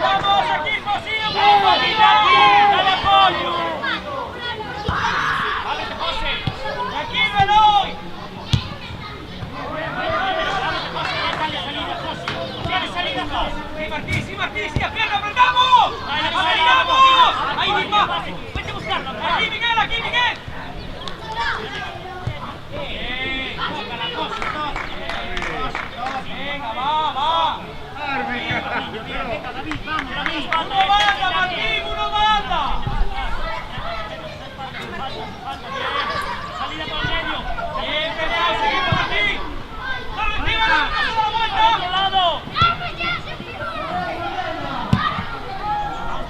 ¡Vamos! sí, Martín, sí, pierna, apretamos. ¡Apretamos! Ahí mismo. Vete a buscarlo. Aquí, Miguel, aquí, Miguel. Venga, va. Venga, David, vamos, David. Uno manda, Martín, uno manda. Salida por el medio. Bien peleado, seguimos, Martín. ¡Dale, encima, no se da la vuelta! ¡Al otro lado!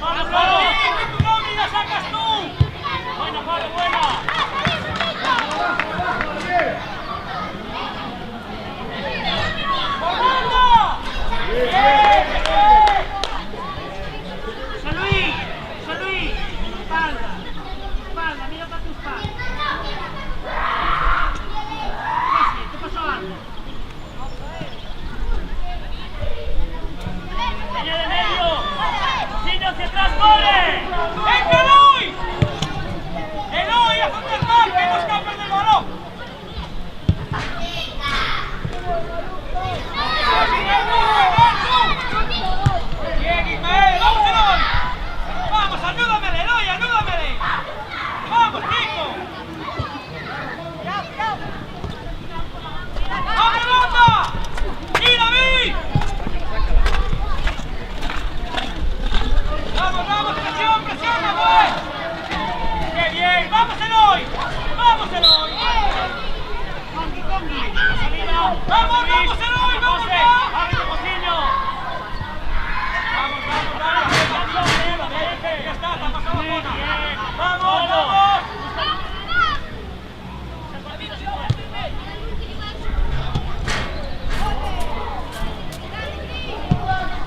¡Vamos, vamos! ¡Martín, que tu nómina sacas tú! ¡Buena, Pablo, buena! ¡Por banda! ¡Bien! ¡San Luis! Espalda, mira para tu espalda. ¿Qué pasó antes? ¡Línea de medio! ¡Sigue hacia atrás, corre! ¡Venga, Eloy! ¡Eloy, haz un desmarque, no escapes del balón! ¡Bien, Ismael! ¡Vamos, Eloy! ¡Vamos, ayúdamele, Eloy, ayúdamele! ¡Vamos, Kiko! ¡Vamos, Ronda! ¡Sí, David! ¡Vamos, presiona, pues! ¡Qué bien! ¡Vamos, Eloy! ¡Vamos, Eloy! Congi, salida. ¡Vamos, Eloy! ¡Vamos, ya! ¡Ábrete, Coutinho! ¡Vamos! ¡Ya está! ¡Está pasando Mona! ¡Vamos!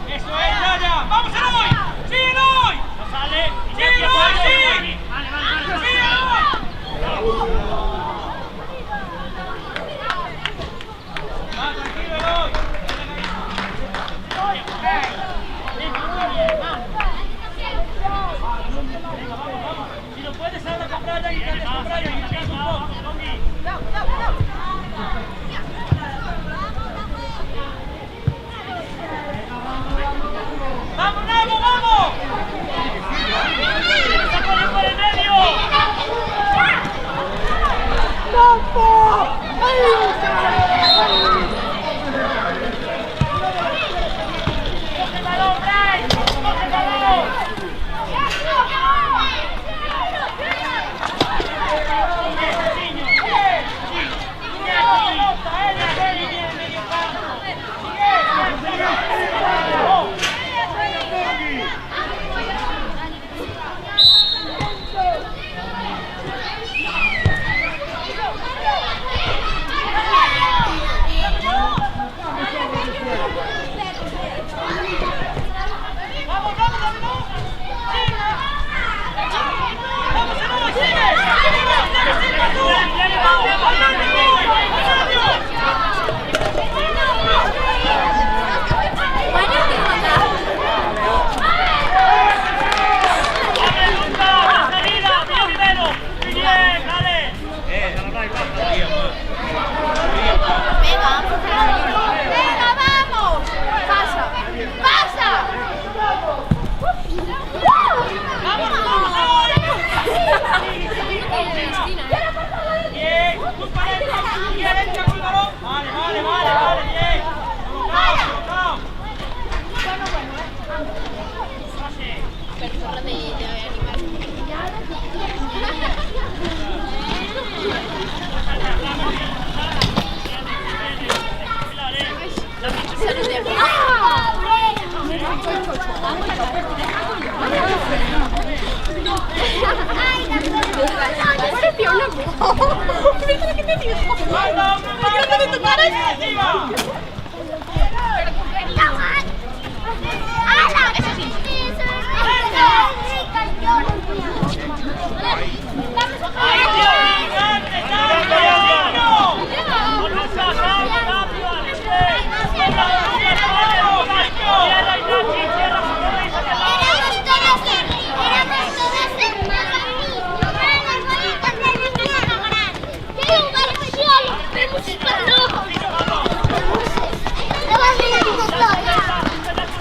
¡Eso es, Yaya! ¡Vamos, Eloy! ¡Sí, Eloy! No sale. ¡Sí, Eloy, sí! Vale. ¡Sí, Eloy! ¡Va, tranquilo, Eloy! Si no puedes, anda a comprar ya y te andes a comprar y te un poco. ¡Vamos, Nabo, vamos! ¡Sácale por el medio! ¡Coge el balón, Bray! ¡Coge el balón!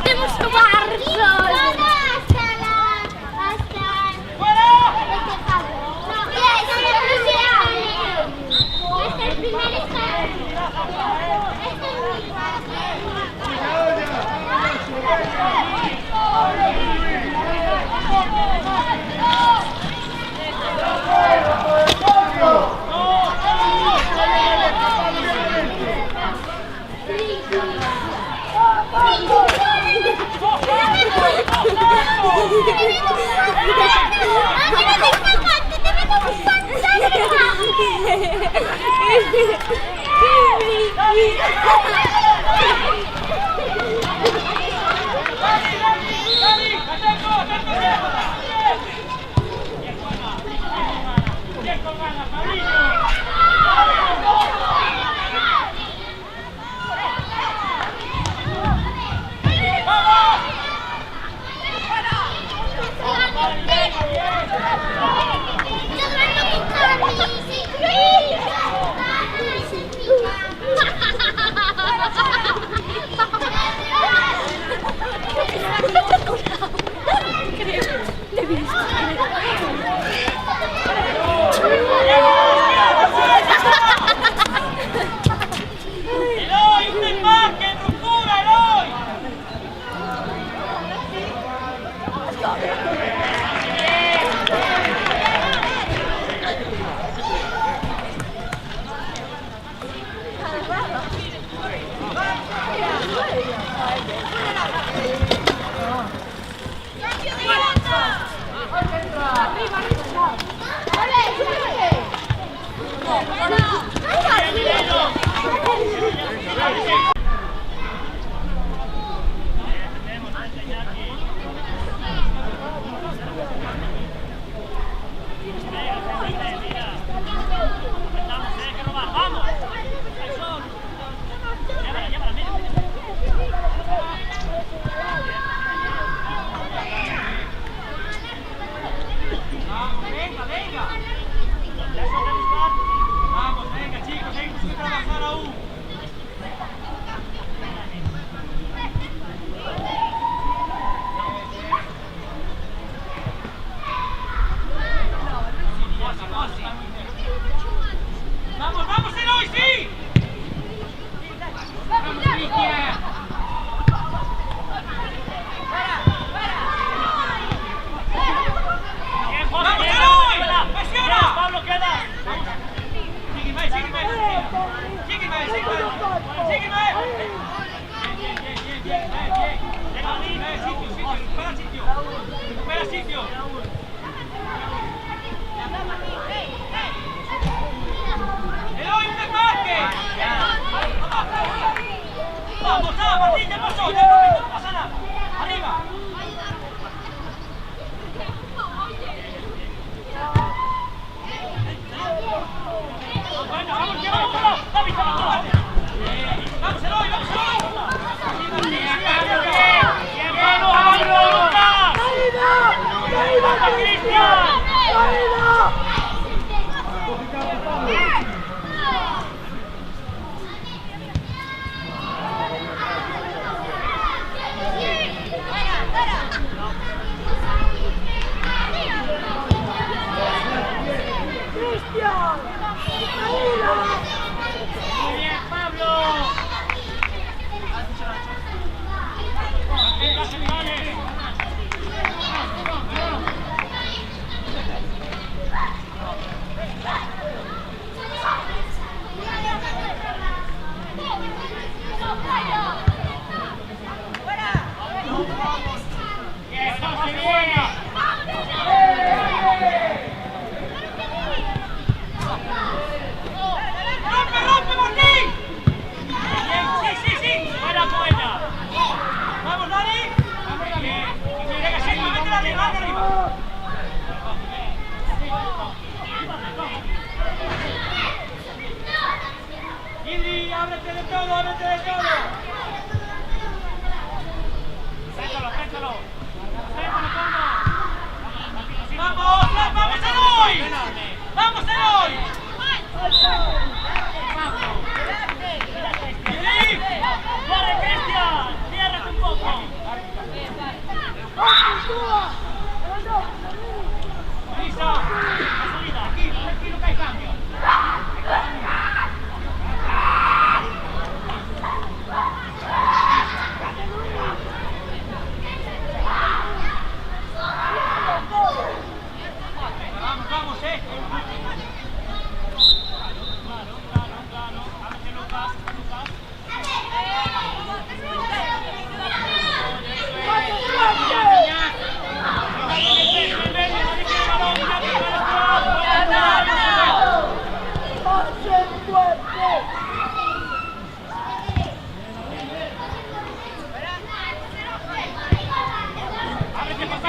Devo trovare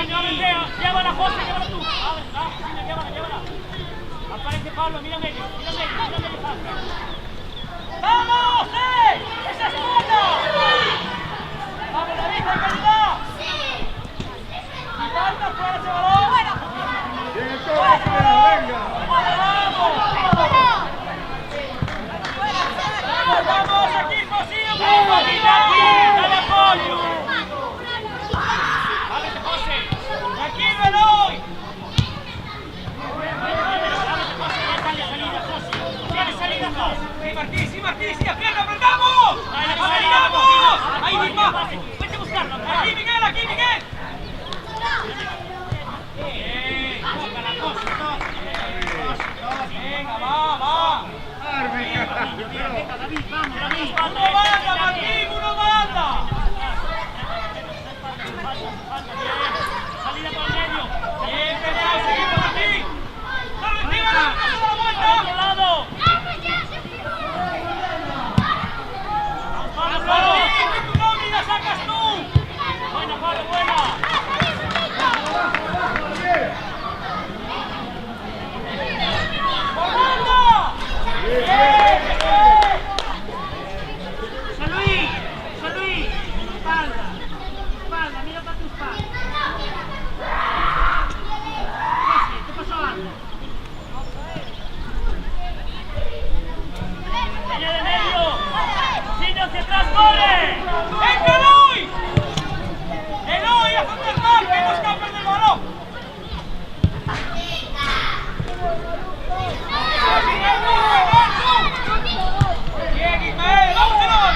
Venga, Mateo, llévala, José, llévala tú. Llévala. Aparece Pablo, mira medio, ¡vamos, ¡esa es buena! ¡Vamos, David, hay calidad! ¡Y falta fuera ese balón! ¡Vamos, equipo, sigue! ¡Dale apoyo! ¡Ábrete, José! ¡Tranquilo, Eloy! ¡Tiene salida, José! ¡Sí, Martí! ¡Sí, aprieta, apretamos! ¡Apretamos! ¡Ahí mismo! ¡Vete a buscarlo! ¡Aquí, Miguel! Venga, va. David, vamos. Uno banda, Martín, uno banda. Salida por el medio. Bien peleado, seguimos, Martín. ¡Dale, tírala! ¡Dale la vuelta! ¡Al otro lado! ¡Martín, que tu nómina sacas tú! Buena, Pablo, buena. ¡Por banda! San Luis, espalda, mira para tu espalda. ¿Qué pasó antes? Línea de medio, Cine hacia atrás, ¡corre! ¡Venga, Eloy! ¡Eloy, haz un desmarque, no escapes del balón! ¡Bien, Ismael! ¡Vamos, Eloy!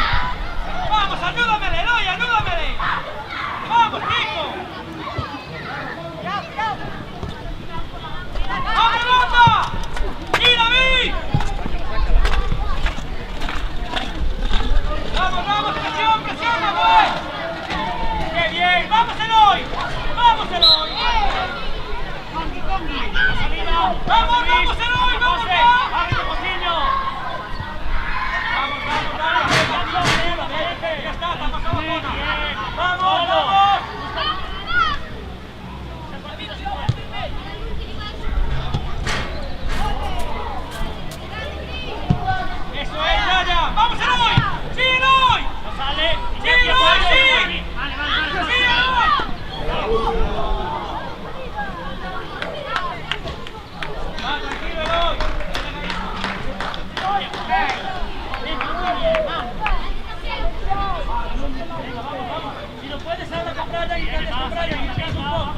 ¡Vamos, ayúdamele, Eloy, ayúdamele! ¡Vamos, chico! ¡Abre banda! ¡Sí, David! ¡Vamos, presiona, pues! ¡Qué bien! ¡Vamos, Eloy! Salida. ¡Vamos, Eloy! ¡Vamos, José, ya! ábrete, Josinho. ¡Vamos! ¡Ya está pasando Bien, zona! bien. ¡Vamos! ¡Eso es, Yaya! ¡Vamos, Eloy! ¡Sí, Eloy! No sale. ¡Sí, Eloy, sí! Vale. ¡Sí, Eloy! Va, tranquilo, Eloy. Si no puedes ahora comprar ya, intentes comprar ya, intentes un poco.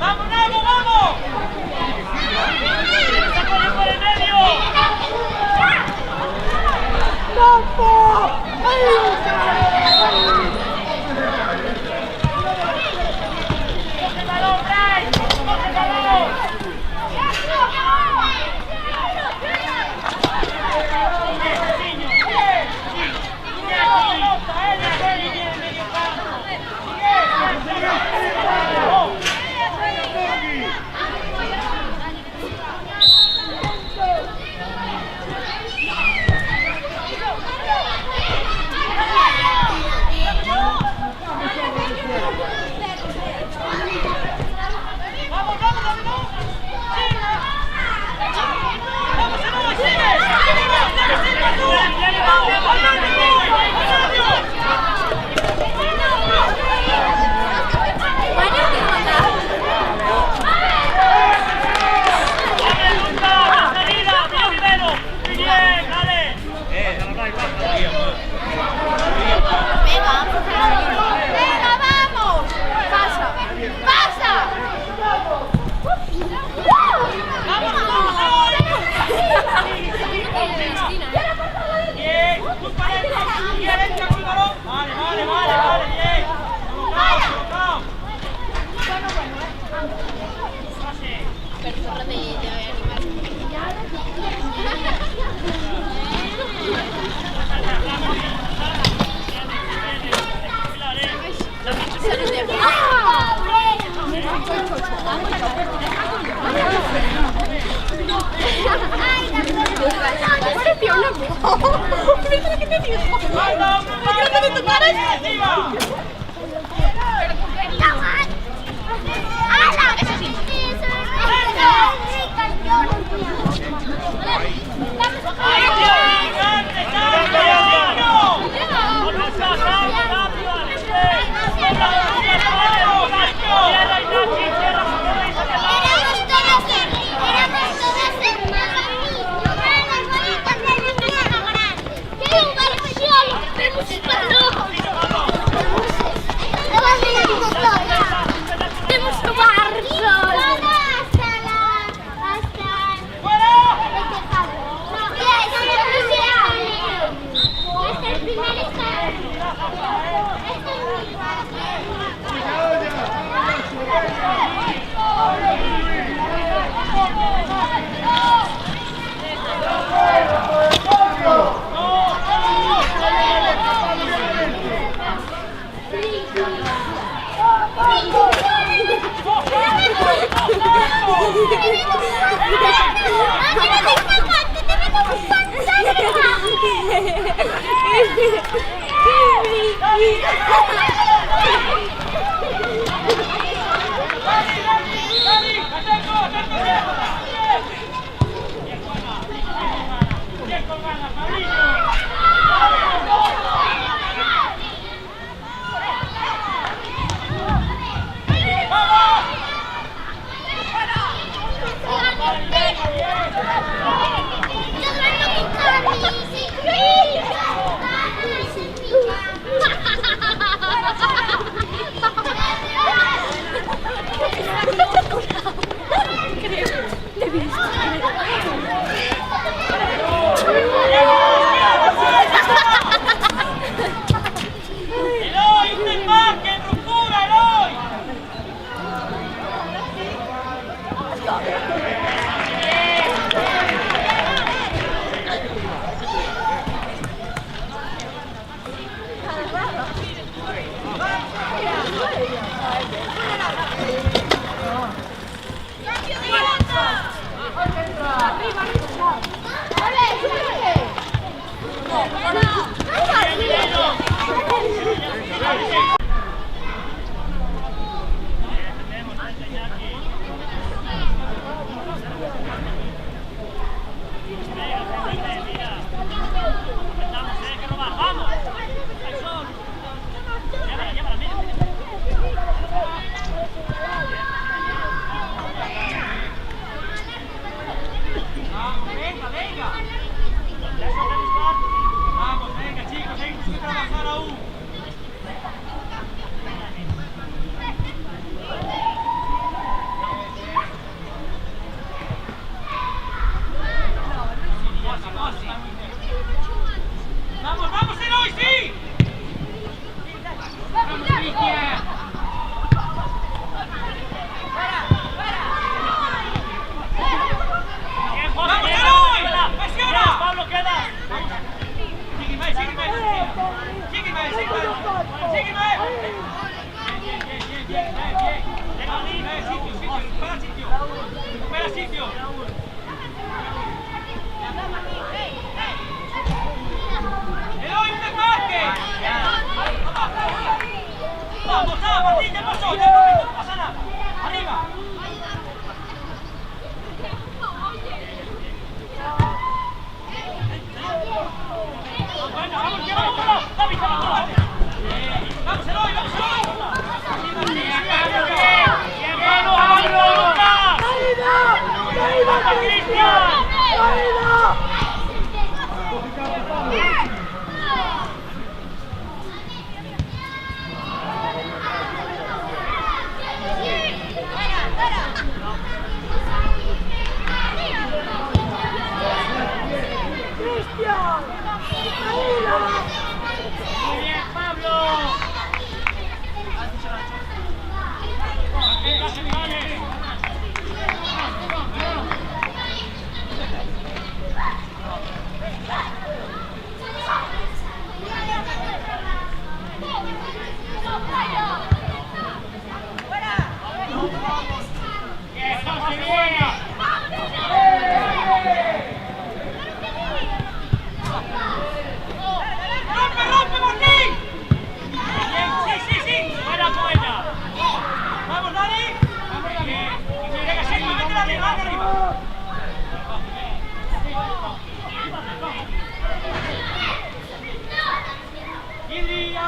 ¡Vamos, Nabo, vamos! ¡Está por el medio! ¡Coge el balón, Bray! ¡Coge el balón!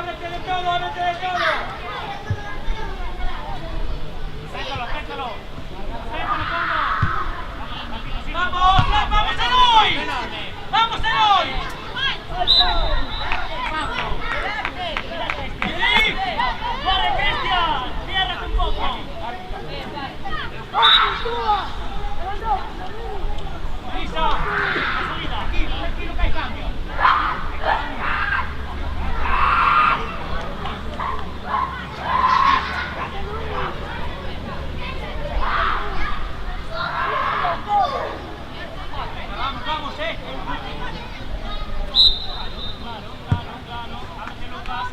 ábrete de todo, ábrete de todo. Pétalo, pétalo. Pétalo, ¡Vamos, vamos, Eloy! ¡Vamos, Eloy! ¡Corre, Cristian! ¡Ciérrate un poco! Marisa, La salida. tranquilo que hay cambio. Vamos, vamos, Claro. Ábrete, Lucas.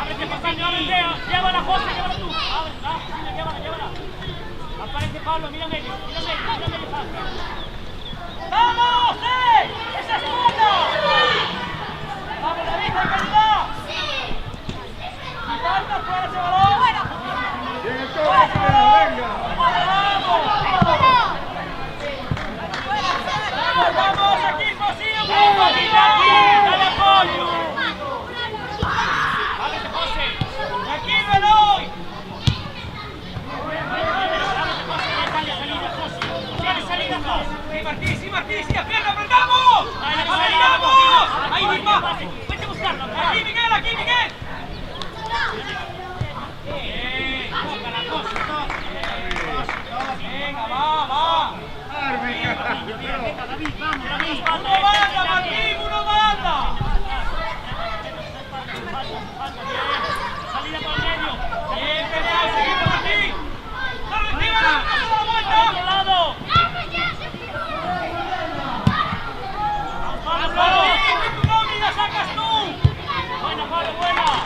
Ábrete, José, ábrete. Llévala, José, llévala tú. Llévala. Aparece Pablo, mira medio. ¡Vamos, ¡Esa es buena! ¡Vamos, David, hay calidad! ¡Falta fuera ese balón! Viene todo, venga. ¡Vamos, equipo, sigue! ¡Dale apoyo! ¡Ábrete, José! ¡Tranquilo, Eloy! ¡Sí, Martí! ¡Aprieta, apretamos! ¡Apretamos! ¡Ahí mismo! Vete a buscarlo. ¡Aquí, Miguel! ¡Venga, va! David, vamos. ¡Uno banda, Martín! ¡Uno banda! Salida por el medio. ¡Bien peleado, seguimos, Martín! ¡Dale, tíralo! ¡No se da la Al otro vuelta! lado. ¡Martín, que tu nómina sacas tú! Buena, Pablo, buena.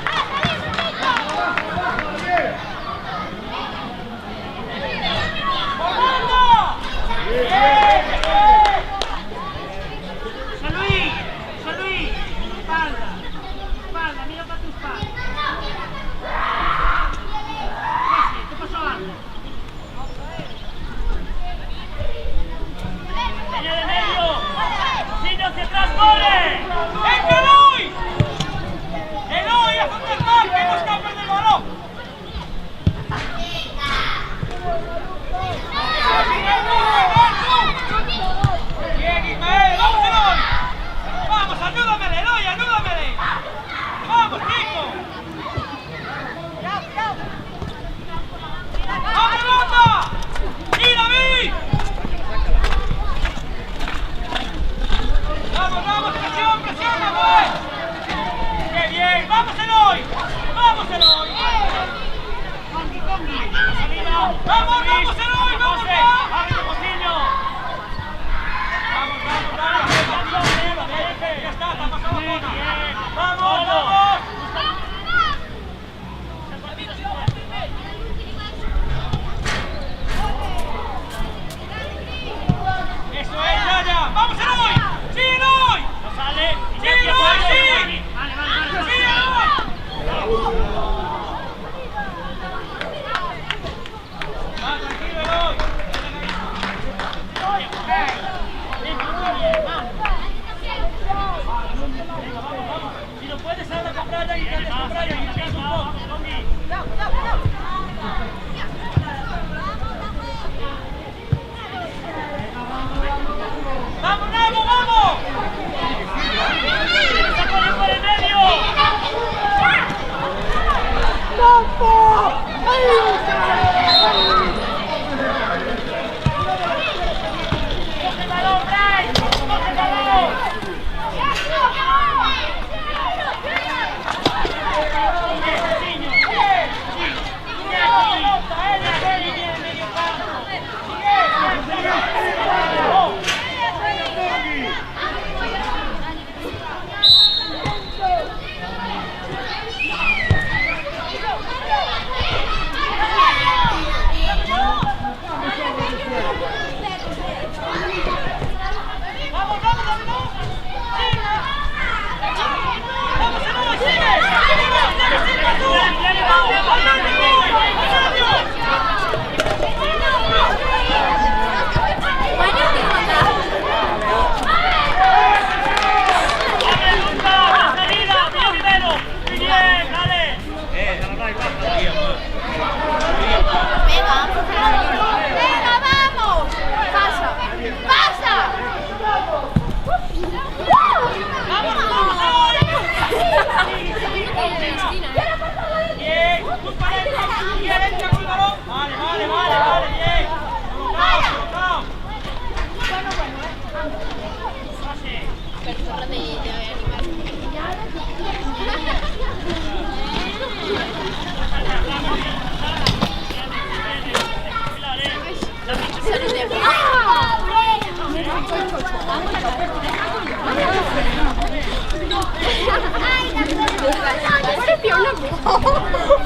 campiona.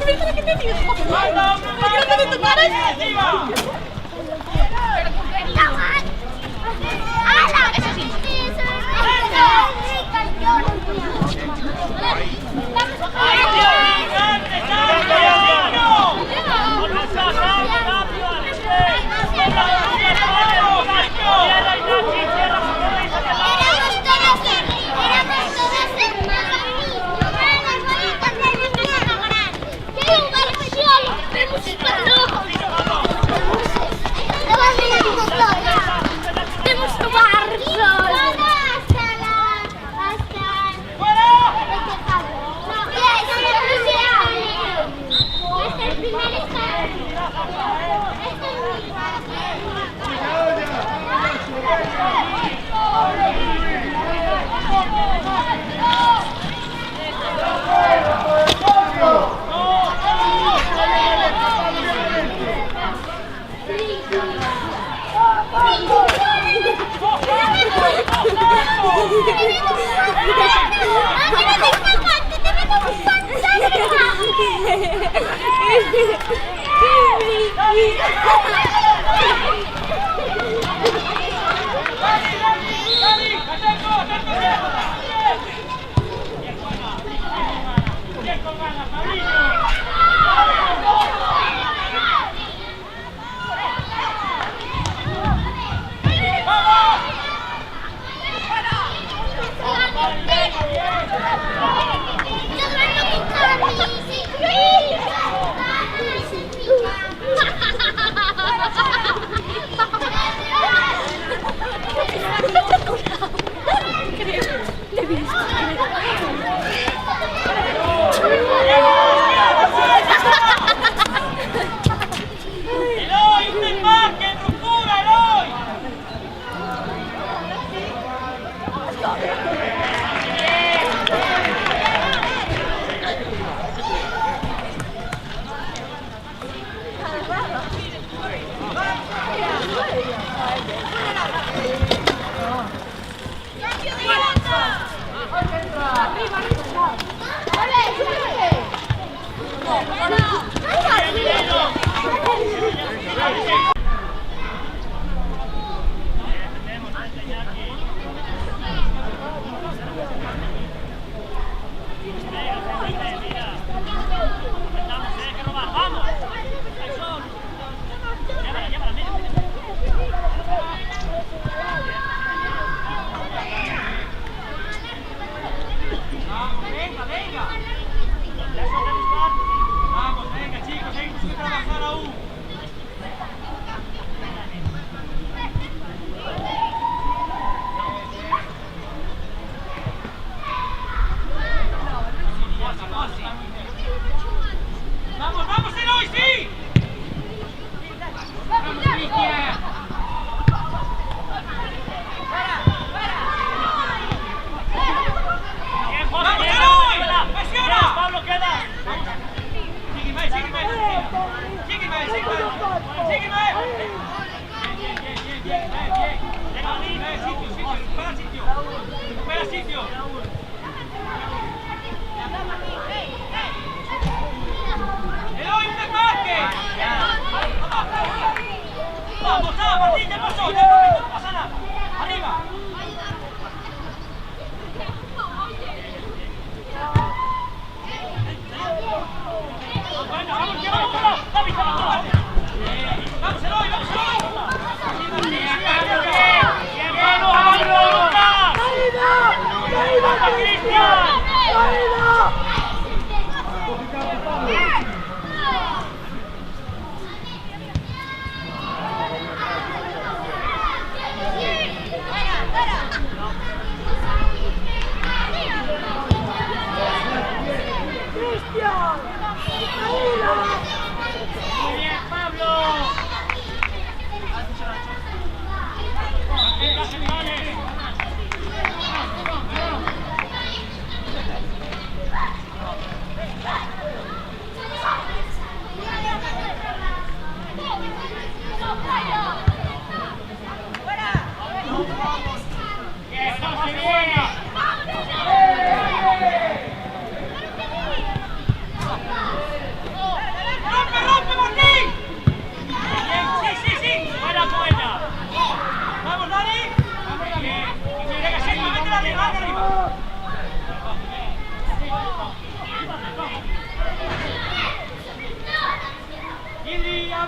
¿Viste lo que te digo? Ayúdame a tocar eso. Eso sí.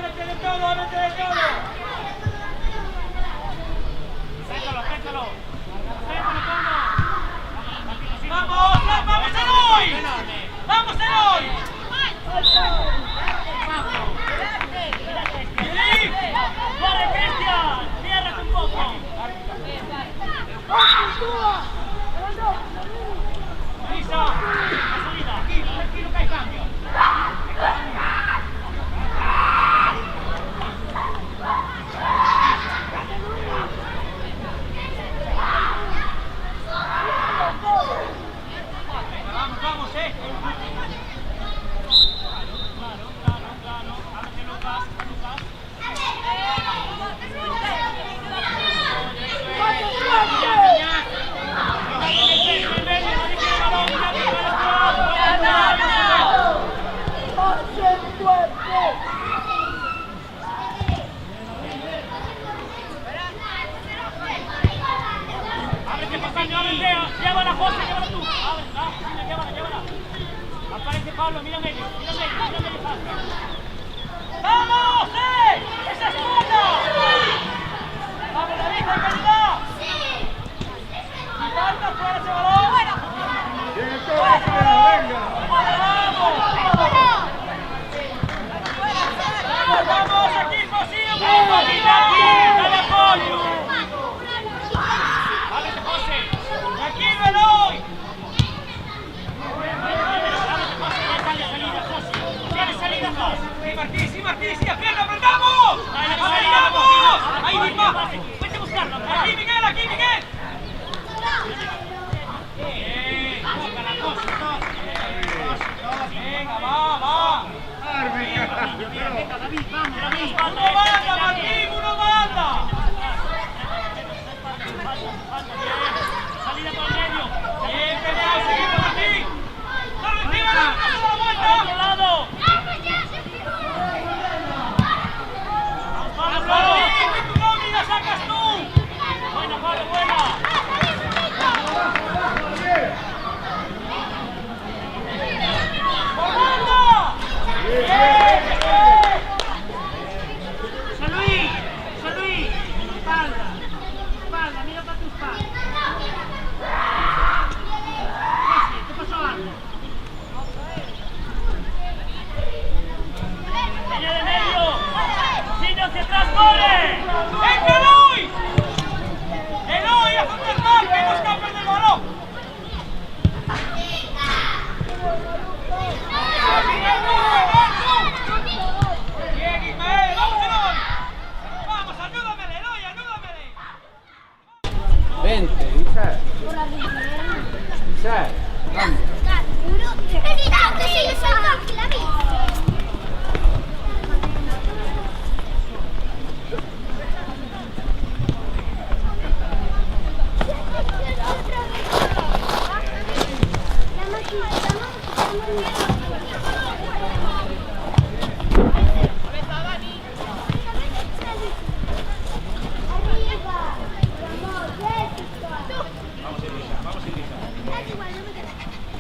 ábrete de todo, ábrete de todo. Pétalo, pétalo. Pétalo, Pablo. ¡Vamos! ¡Vamos, Eloy! ¡Vamos, Eloy! ¡Corre, Cristian! ¡Ciérrate un poco! Marisa, La salida. tranquilo que hay cambio. Vamos, vamos, Claro. Ábrete, Lucas. Ábrete, pasando, ábrete. Llévala, José, llévala tú. Llévala. Aparece Pablo, mira medio. ¡Vamos, ¡Esa es buena! ¡Vamos, David, con calidad! ¡Falta fuera ese balón! Viene el toque, venga. ¡Vamos, equipo, sí, ¡Dale apoyo! ¡Ábrete, José! ¡Tranquilo, Eloy! Salida, José. Sí, Martí, sí, ¡pierna, apretamos! ¡Vamos! ¡Ahí mismo! Vete a buscarlo. ¡Aquí, Miguel! Toca la cosa. ¡Venga, va! Árbitra. Venga, David, vamos. ¡Uno banda, Martín! ¡Uno banda! Salida por el medio. ¡Bien peleado, seguimos, Martín! ¡Dale, tira, no se da la Al vuelta! otro lado. Vamos, Pablo. ¡Martín, que tu nombre la sacas tú! Buena, Pablo, buena. ¡Por banda! San Luis. Espalda, mira para tu espalda. ¿Qué pasó antes? Línea de medio. Sigue hacia atrás, corre. ¡Venga, Eloy! ¡Eloy, haz un desmarque! ¡No escapes del balón! ¡Bien, Ismael! ¡Vamos, Eloy! ¡Vamos, ayúdamele, Eloy, ayúdamele! 20, Isaac, cambio.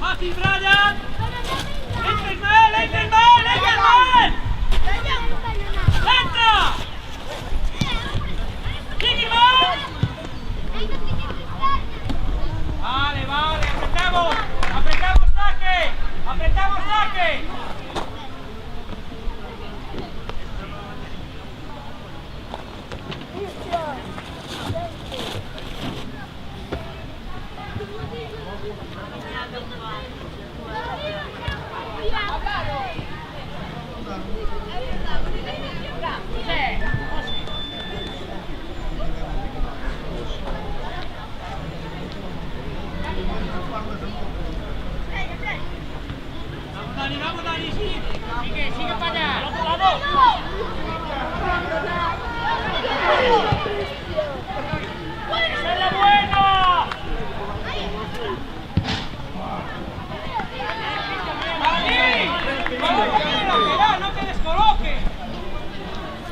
¡Mati, Brian! ¡Entra, Ismael! ¡Entra! ¡Sigue, Ismael! Vale, apretamos saque. Vamos, Dani, sigue para allá. Al otro lado. ¡Esa es la buena! ¡Dani! ¡Vamos a poner lateral, no te descoloques!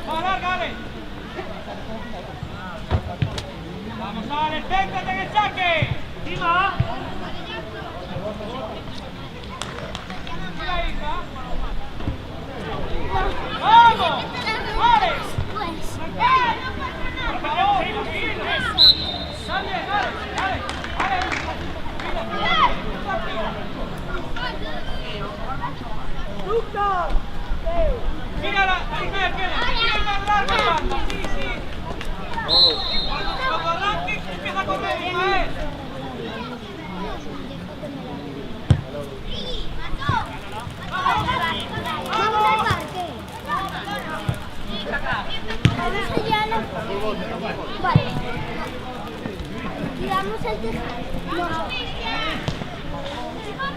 ¡Va, larga, Ale! ¡Vamos, Ale! ¡Céntrate en el saque! ¡Encima! ¡Vamos!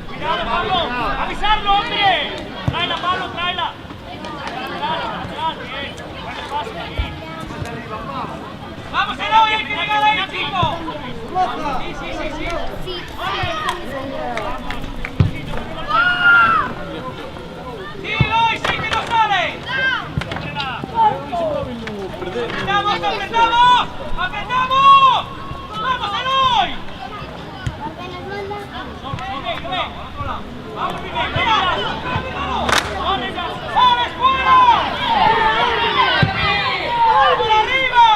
Cuidado, Pablo. Avisarlo, hombre. Tráela, Pablo, tráela. Atrás, bien. Buen pase aquí. ¡Vamos, Eloy! ¡Hay que llegar ahí, chico! Sí. ¡Sí, Eloy! ¡Sí que no sale! ¡Apretamos, apretamos! ¡Apretamos! ¡Vamos, Eloy! ¡Vamos, Miguel! ¡Sales fuera! ¡Por arriba!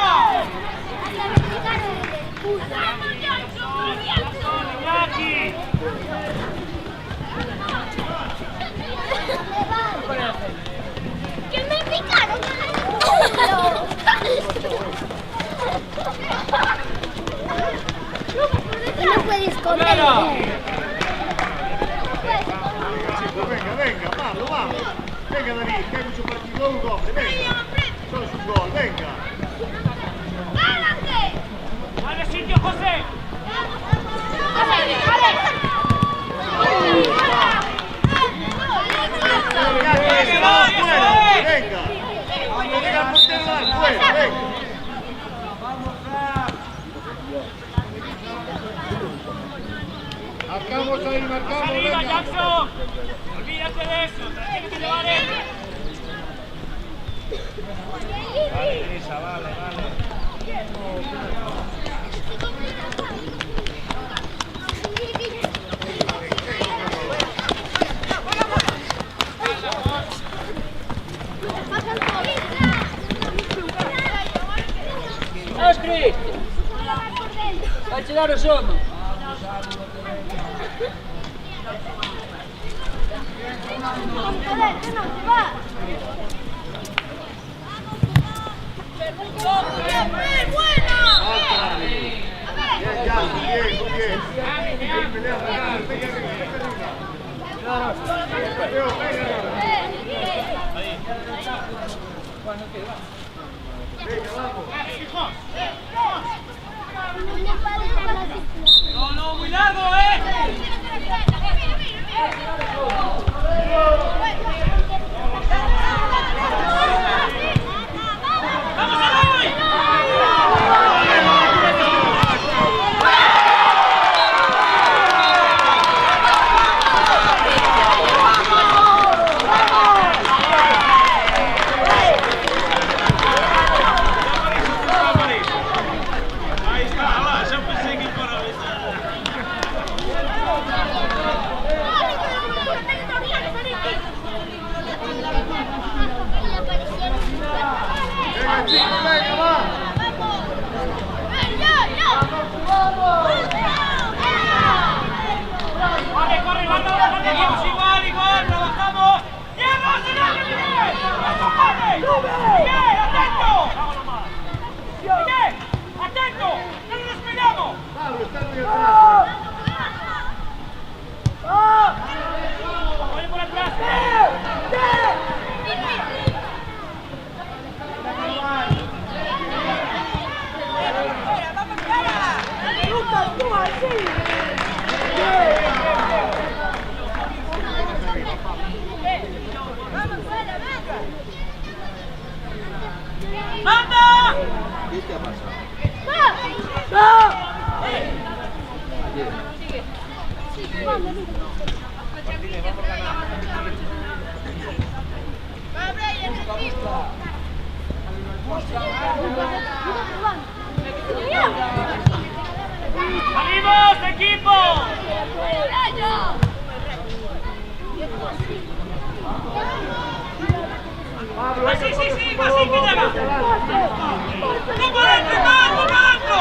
¡Que me picaron! No puedes comer. Venga, Pablo, vamos. Venga, David, que hay mucho partido, un hombre, venga. Solo es un gol, venga. Dale sitio, José. Venga. Vamos a llegar por terra, fuera, venga. Marcamos ahí, marcamos, Arriba, venga. Jackson. Olvídate de eso. Tienes que llevar él. Vale, Elisa, vale. Oskri! Dajcie na rozum! No, muy largo, ¡Vamos, Eloy! Igual, trabajamos. ¡Miguel, atento! ¡Miguel, atento! ¡No nos despegamos! Pablo, está muy atrás. Oye por atrás. ¡Anda! ¿Qué te ha pasado? ¡Salimos, equipo! Sí, así que lleva. ¡No por dentro, más, por dentro!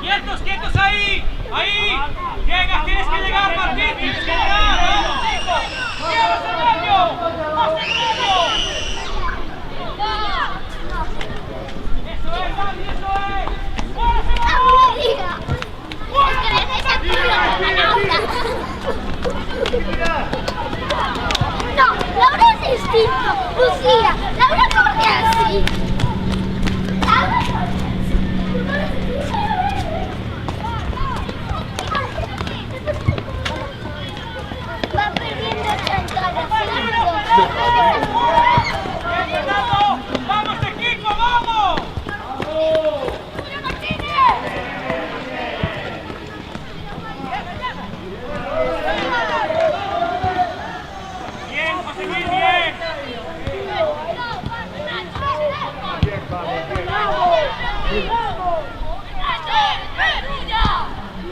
¡Quietos, quietos ahí! ¡Ahí! ¡Llegas, tienes que llegar, Martín! ¡Tienes que llegar! ¡Vamos, chicos! ¡Llegas al medio! ¡Más al medio! ¡Eso es, Dani! ¡Eso es! ¡Fuera ese balón! No, Laura es distinto. Lucía, Laura corre así. Laura corre así. Va perdiendo 30 ¡Vamos, equipo, vamos! Bien, José Luis, bien.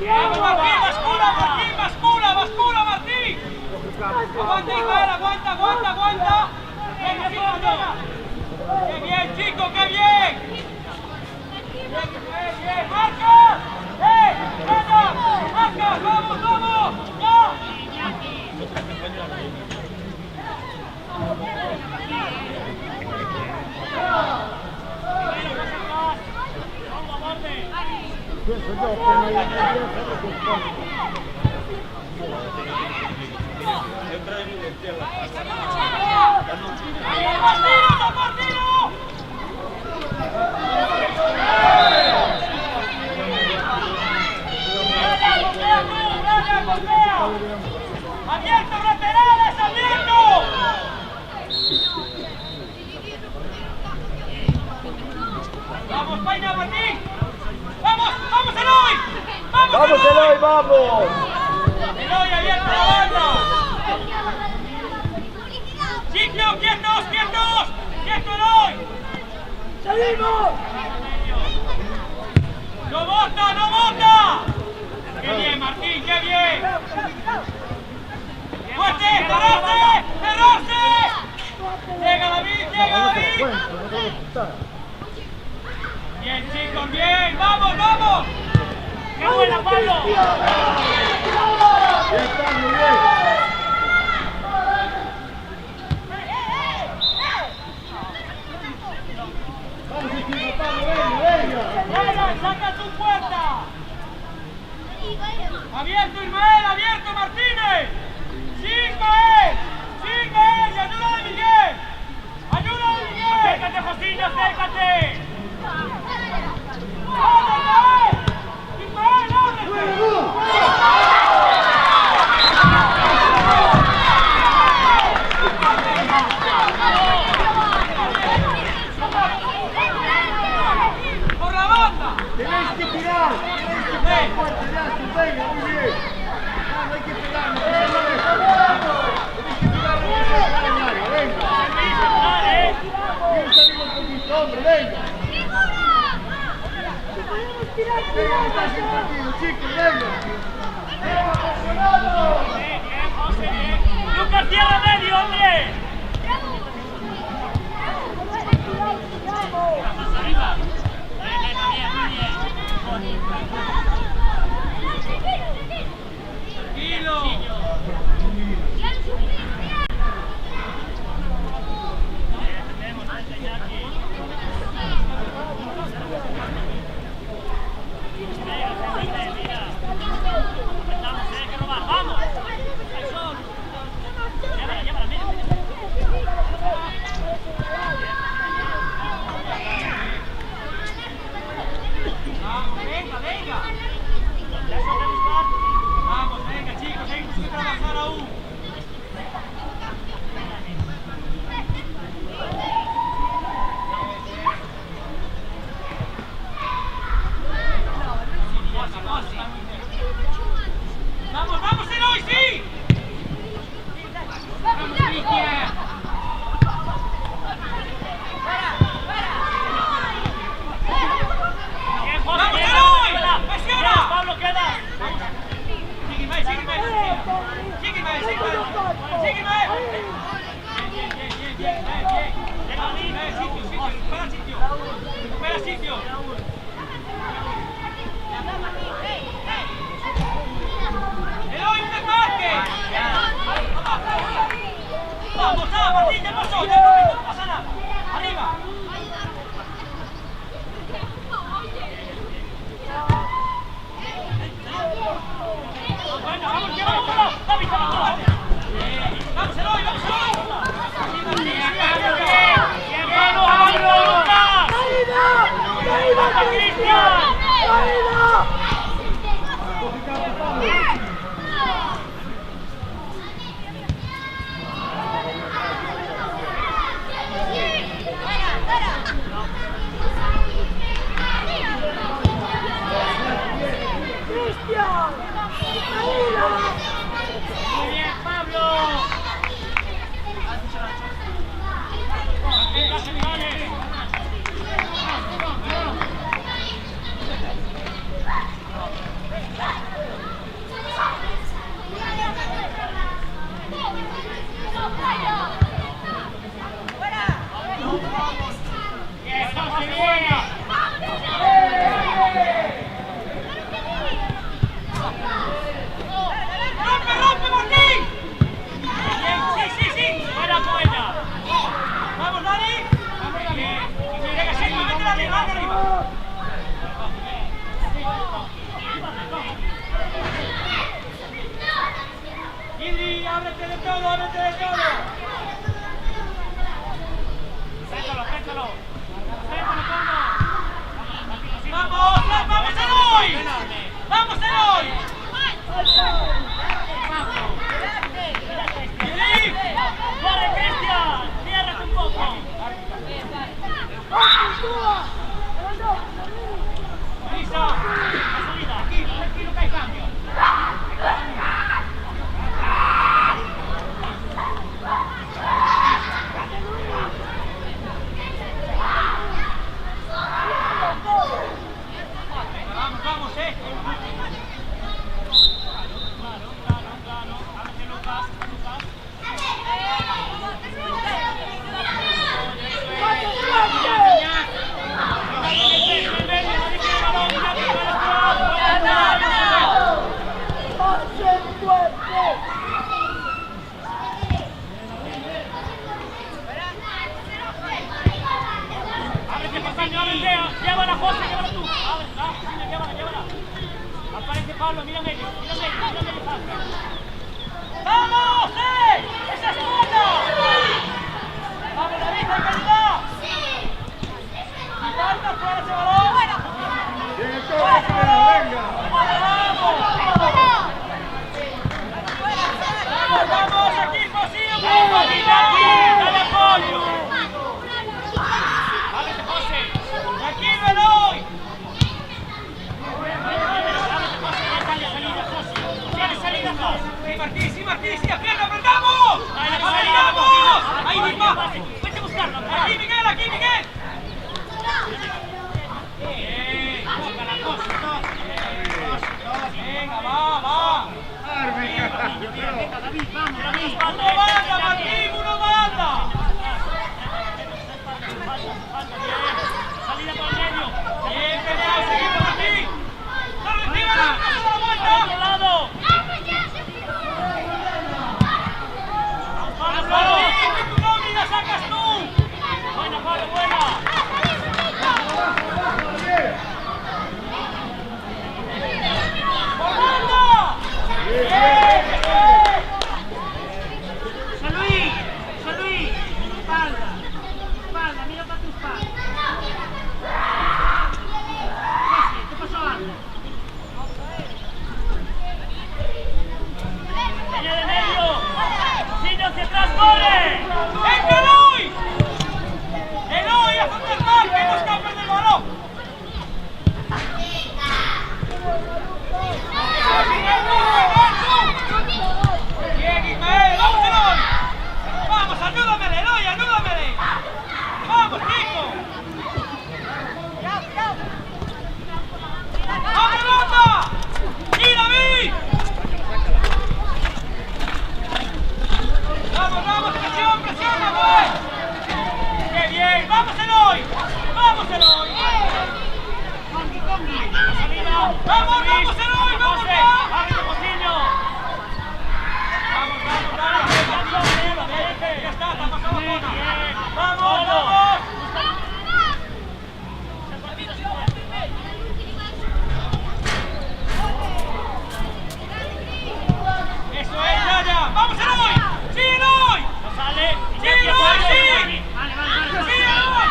Vamos, Martín, bascula, Martín, bascula, bascula, Martín. Aguanta, Ismael, aguanta, aguanta, aguanta. Venga, sí, venga. ¡Qué bien, chicos, qué bien! ¡Bien, Ismael, bien! ¡Marca! ¡Venga! ¡Marca! ¡Vamos, vamos! ¡Ya! Penso io che non ¡Abierto, laterales, abierto! ¡Vamos, Paina, Martín! ¡Vamos, vamos, Eloy! ¡Vamos, Eloy, vamos! Eloy, abierto la banda! ¡Sitio, quietos, quietos! ¡Quieto, Eloy! ¡Salimos! ¡No bota, no bota! ¡Qué bien, Martín, qué bien! ¡Fuerte, cerrarse! ¡Cerrarse! ¡Llega David, llega David! Bien, chicos, bien. ¡Vamos, vamos! ¡Qué buena, Pablo! Bien, Pablo, bien. Vamos encima, Pablo, venga, venga. ¡Venga, saca tu puerta! ¡Abierto, Ismael! ¡Abierto, Martínez! ¡Sí, Ismael! ¡Sí, Ismael! ¡Y ayúdale, Miguel! ¡Ayúdale, Miguel! ¡Acércate, Josino, acércate! ¡Vamos, Ismael! ¡Ismael, ábrete! ¡Por la banda! Tenéis que tirar fuerte, Yassi, venga, muy bien. No hay que pegar, no hay que pegar. Tenéis que tirar muy bien, venga. Quiero salir un poquito, hombre, venga. Venga, que estás en partido, chicos, venga. Venga, apasionado. Bien, José, bien. ¡Lucas, tierra medio, hombre! ¡Más arriba! Tranquilo. ¡Vamos! ¡Vamos, Eloy! ¡Corre, Cristian! ¡Ciérrate un poco! Marisa, la salida, aquí, tranquilo que hay cambio. Vamos, vamos, Claro. Ábrete, Lucas. Ábrete, José, ábrete. Llévala, José, llévala tú. Ábrete, llévala. Aparece Pablo, mira medio. ¡Vamos, ¡Esa es buena! ¡Vamos, David, hay calidad! ¡Falta fuera ese balón! Viene todo, venga. ¡Vamos, equipo, sí, ¡Dale apoyo! ¡Ábrete, José! ¡Tranquilo, Eloy! Sí, Martí, sí, ¡aprenda, aprendamos! ¡Aprendamos! ¡Ahí mismo! Vete a buscarlo. ¡Aquí, Miguel! Toca la cosa. Venga, va! David, vamos, David. ¡Uno banda, Martín, uno banda! Falta, bien. Salida por el medio. ¡Bien peleado, seguimos, Martín! ¡Dale, encima, no se da la vuelta! ¡Al otro lado! ¡Martín, que tu nómina sacas tú! Buena, Pablo, buena. ¡Por banda! San Luis. Espalda, mira para tu espalda. ¿Qué pasó antes? Línea de medio. Sigue hacia atrás, corre. ¡Venga, Eloy! ¡Eloy, a contentar, que no escapes del balón! ¡Bien, Ismael! ¡Vamos, Eloy! ¡Vamos, ayúdamele, Eloy, ayúdamele! ¡Vamos, chico! ¡Abre banda! ¡Sí, David! ¡Vamos, presiona, pues! ¡Qué bien! ¡Vamos, Eloy! ¡Vamos, Eloy! Salida. ¡Vamos, Eloy! ¡Vamos, José, ya! ábrete, Josillo. ¡Vamos, dale! ¡Ya está, te ha pasado la zona! ¡Vamos! ¡Eso es, Yaya! ¡Vamos, Eloy! ¡Sí, Eloy! No sale. ¡Sí, Eloy, sí! Vale. ¡Sí, Eloy!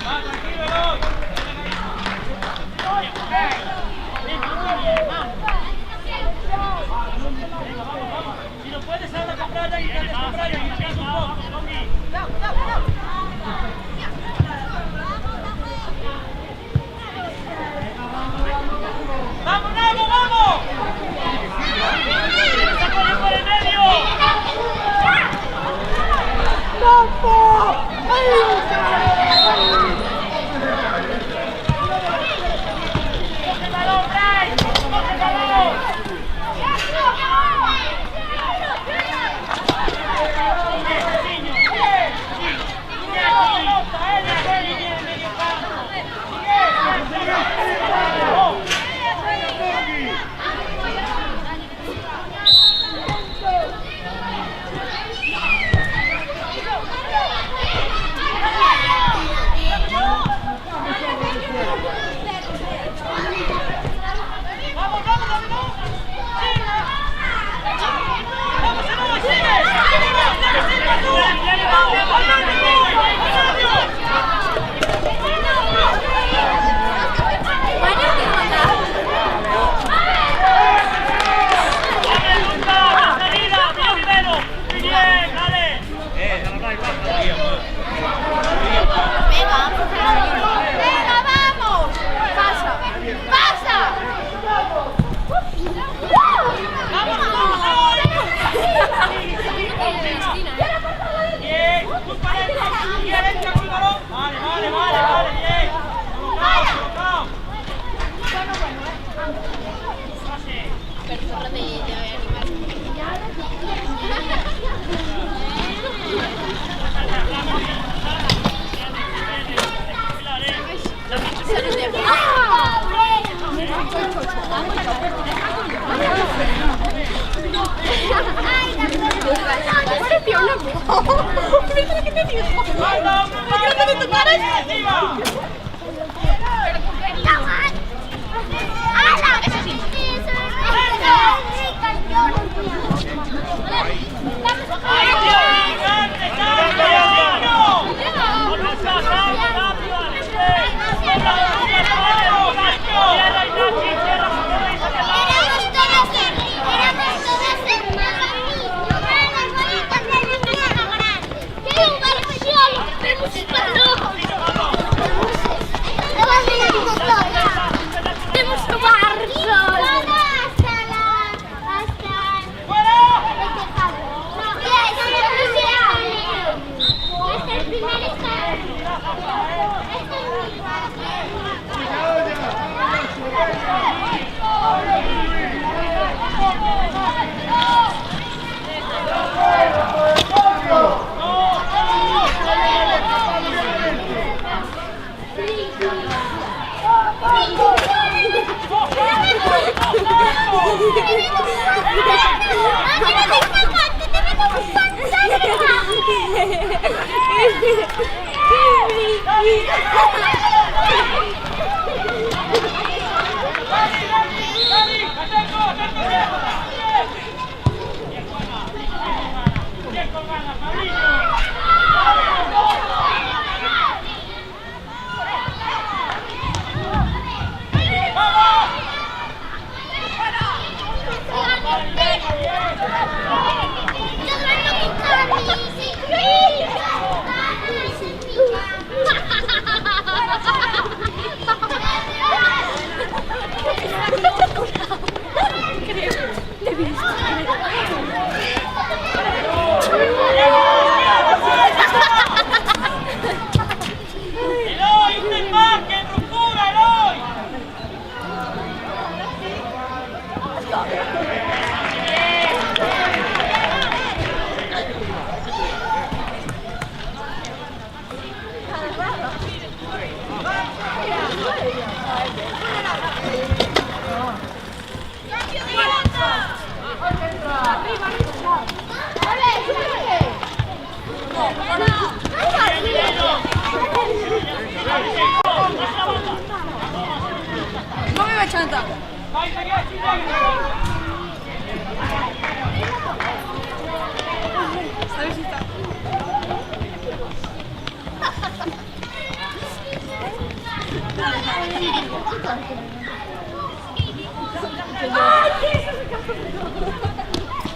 Va, tranquilo,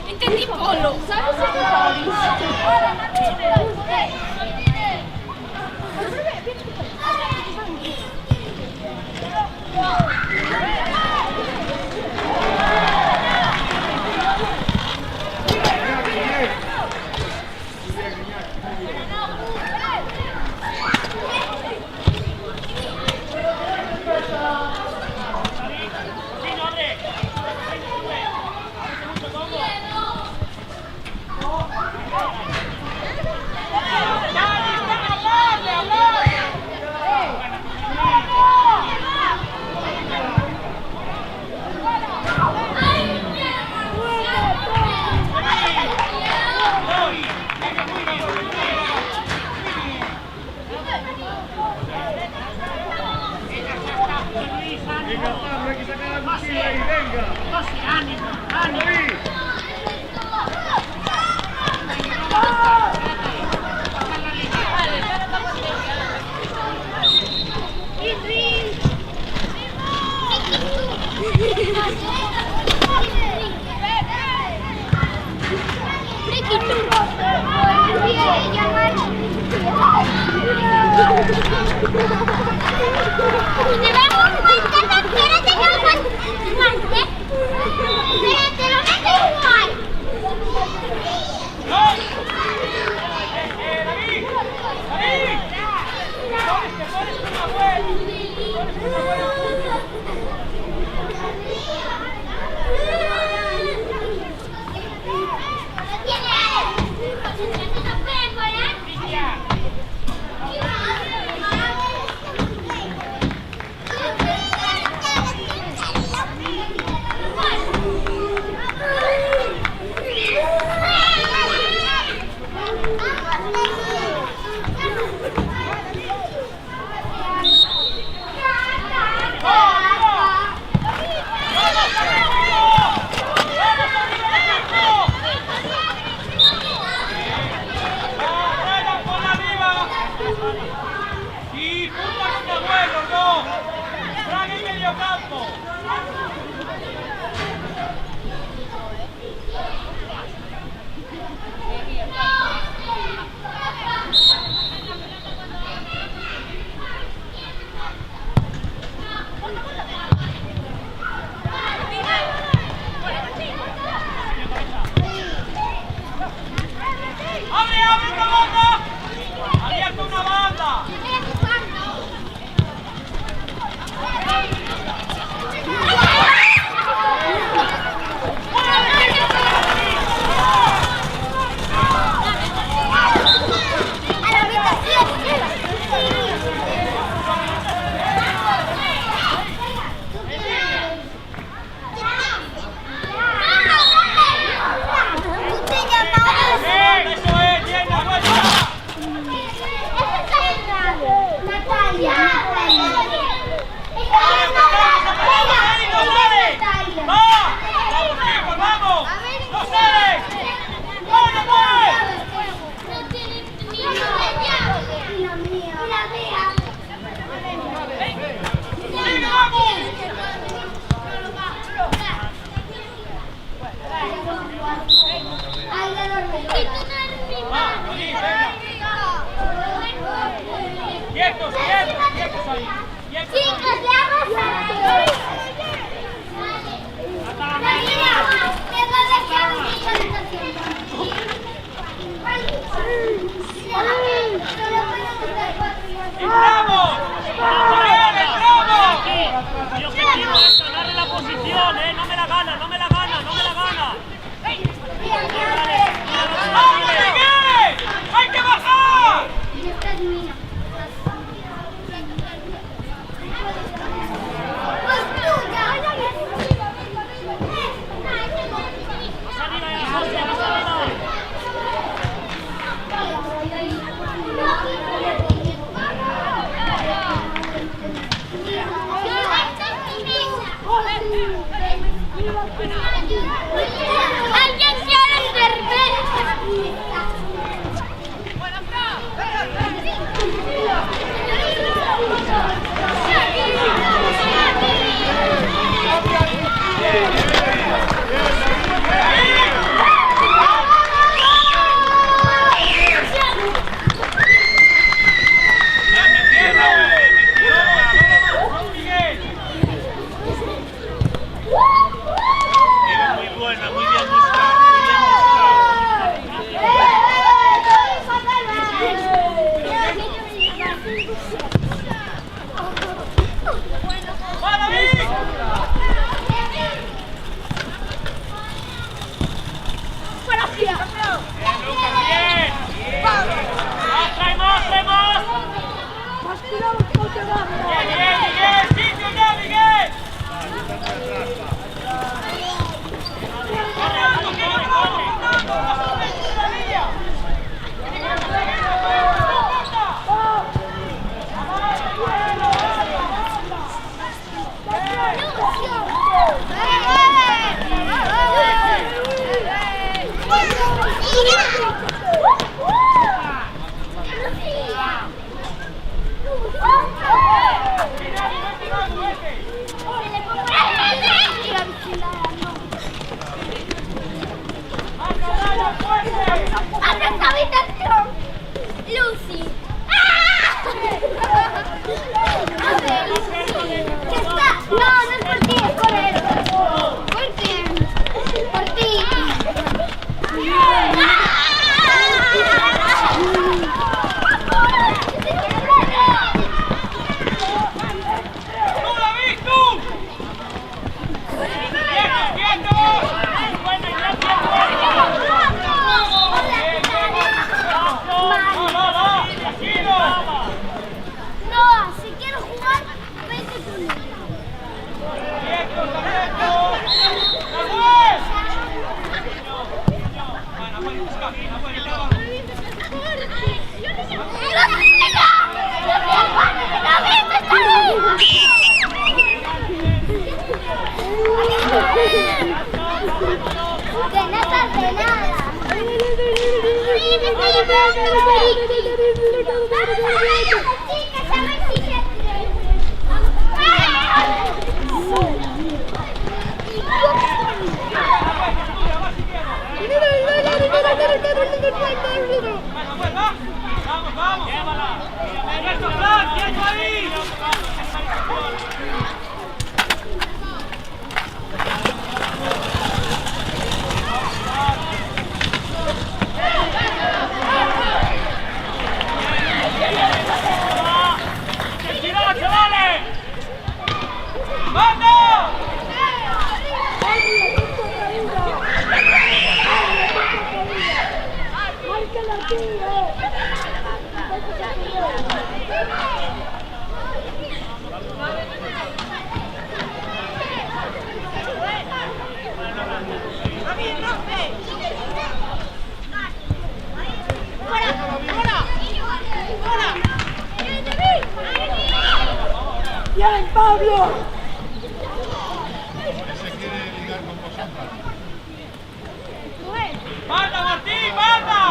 Entendí polo, ¿sabes? Chicos, le hago salir. ¡Entramos! ¡Bien, entramos! Mi objetivo es ganarle la posición, no me la gana, no me la gana, no me la gana. ¡Vamos, Miguel! ¡Hay que bajar! Más arriba, José, más arriba. ¡Alguien quiere cerveza! ¡Abre esta habitación! ¡Lucy! ¿Qué está? No, no es por ti, es por él. ¿Por qué? Por ti. ¡Tú, David, tú! ¡Quieto, quieto! No, si quieres jugar, vete tú. ¡Quieto, quieto! ¡Samuel! Que no pase nada. Chicas, a ver si se... Samuel, va. Vamos, vamos. ¡Quieto, Fran! ¡Quieto ahí! ¡Intensidad, chavales! ¡Vamos! ¡Bien, Pablo! ¡Manda, Martín, manda!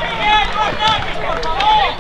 Miguel, no ataques, por favor.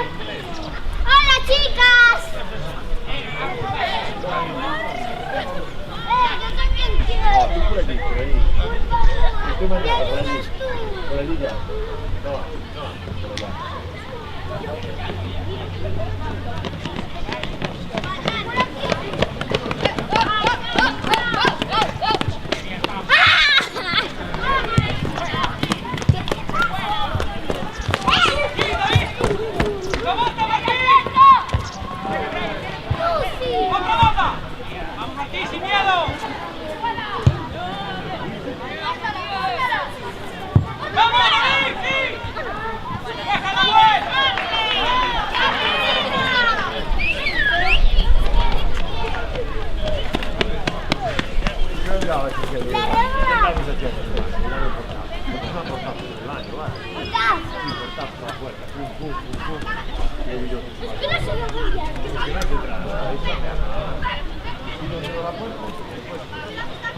¡Hola, chicas! Yo también quiero. Tú por aquí, por ahí. Por Tú favor. me ¿Me por allí. ayudas tú? Por allí ya. No, por allá.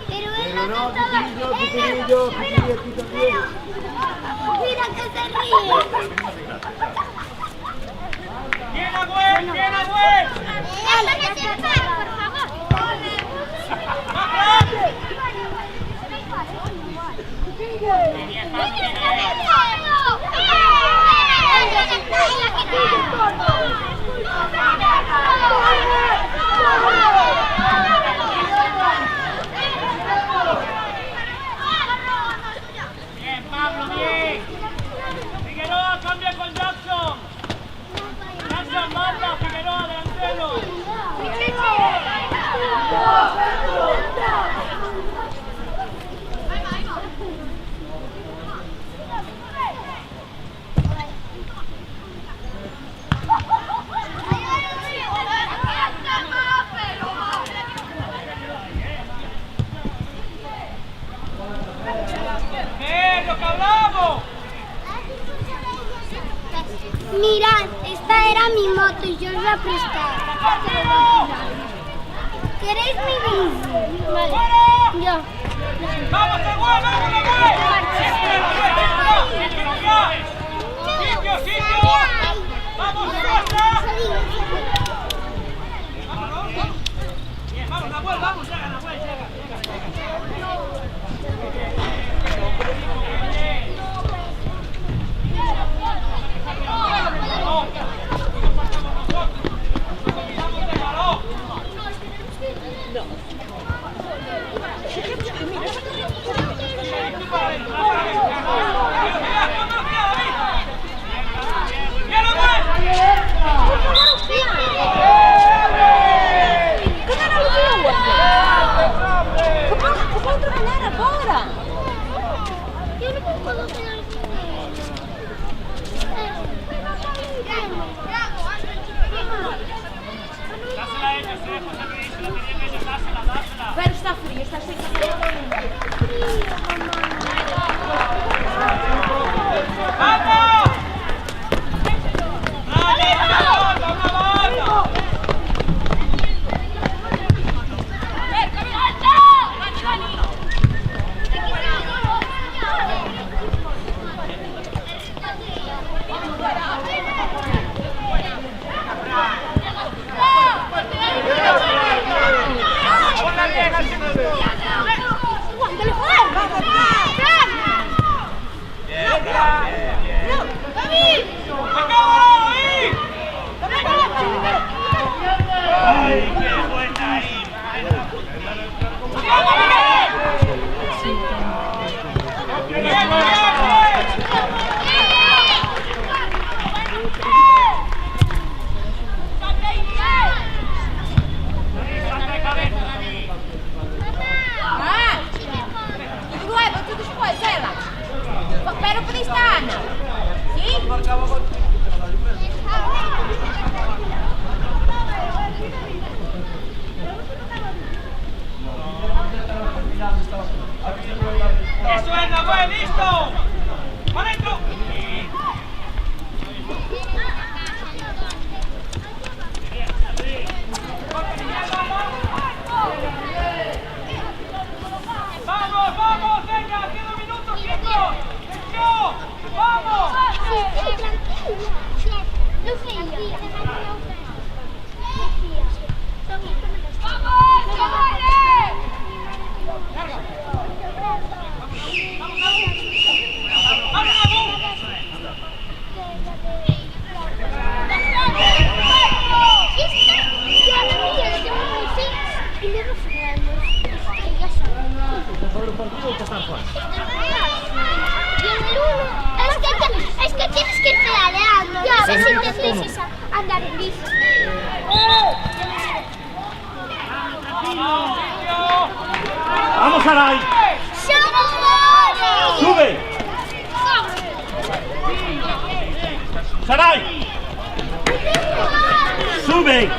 Pero no, Pipirillo, aquí también. Mira que se ríe. ¡Bien, Agüel! ¡Bien, Agüel! Déjame sentar, por favor. Bien, Pablo, bien. Figueroa cambia con Jackson. Jackson manda, Figueroa delantero. ¡Lo que hablamos! Mirad, esta era mi moto y yo os la presté. ¿Queréis mi bici? Vale. Yo. ¡Vamos, Agüel! ¡Vamos, Agüel! Dásela a ellos, José Luis, la tenían ellos, dásela, dásela. Pero está frío, está seco. ¡Vamos! ¡Dale, una banda! ¡Ay, qué buena ahí! Tu después, ela. Pero pediste a Ana. ¿Sí? ¡Eso es, Nahuel! ¡Listo! ¡Para adentro! ¡Vamos, vamos! ¡Venga! ¡Queda un minuto, chicos! ¡Tensión! ¡Vamos! ¡Vamos, Es que tienes que ir pedaleando. Ya, a ver si te dices andar en bici. ¡Vamos, Saray! ¡Somos! ¡Sube! ¡Saray! ¡Sube!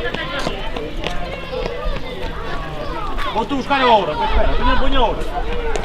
Vou-te buscar agora, espera, tenho a punha agora.